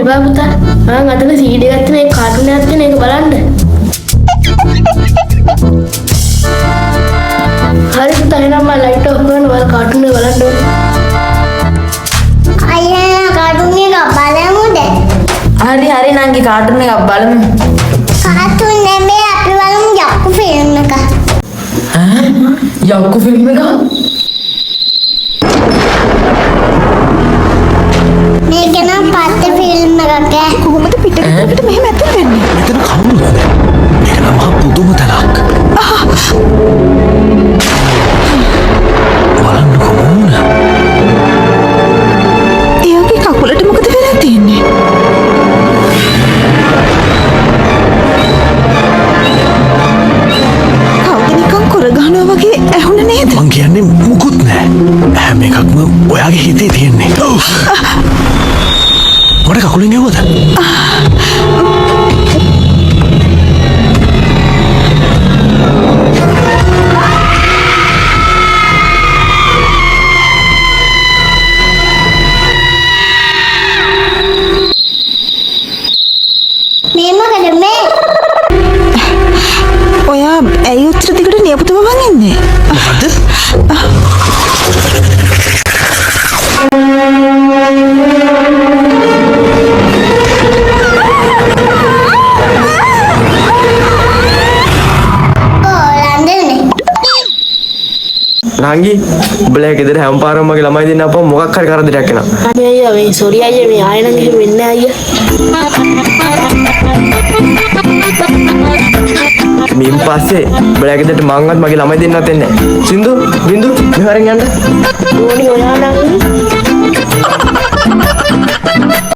එපා පුතා. මම අතන CD එකක් තියෙන ඒ කාටුන් එකක් තියෙන ඒක බලන්න. හරි පුතා එහෙනම් මම ලයිට් ඔෆ් කරනවා ඔයාලා කාටුන් එක බලන්න ඕනේ. අයියා කාටුන් එක බලමුද? හරි නංගි කාටුන් එකක් බලමු. කාටුන් නෙමෙයි අපි බලමු යක්කු ෆිල්ම් එක. යක්කු ෆිල්ම් එක? මේක නම් පත්ත ෆිල්ම් එකක්. කොහොමද පිටකට මෙහෙම ඇතුල් වෙන්නේ? මෙතන කවුරුද? මේක නම් මහා පුදුම තැනක්. බලන්නකෝ මොන? එයාගේ කකුලට මොකද වෙලා තියෙන්නේ? කවුද නිකන් කොර ගහනවා වගේ ඇහුණ නේද? මං කියන්නේ මුකුත් නෑ. හැම එකක්ම ඔයාගේ හිතේ තියෙන්නේ. මට කකුලෙන් යවද? මේ මොකද මේ? ඔයා ඇයි උත්තර දිගට නියපොතු වවන් ඉන්නේ? මොකද්ද? නංගි උඹලා ගෙදර හැම පාරම මගේ ළමයි දෙන්න අපව මොකක් හරි කරදරයක් එනවා. අනේ අයියා මේ සෝරි අයියා මේ ආයෙ නම් එහෙම වෙන්නේ නැහැ අයියා. මින් පස්සේ උඹලා ගෙදරට මංවත් මගේ ළමයි දෙන්නත් එන්නේ නැහැ. සින්දු බින්දු මෙහෙරන් යන්න. ඕනි ඔයා නම්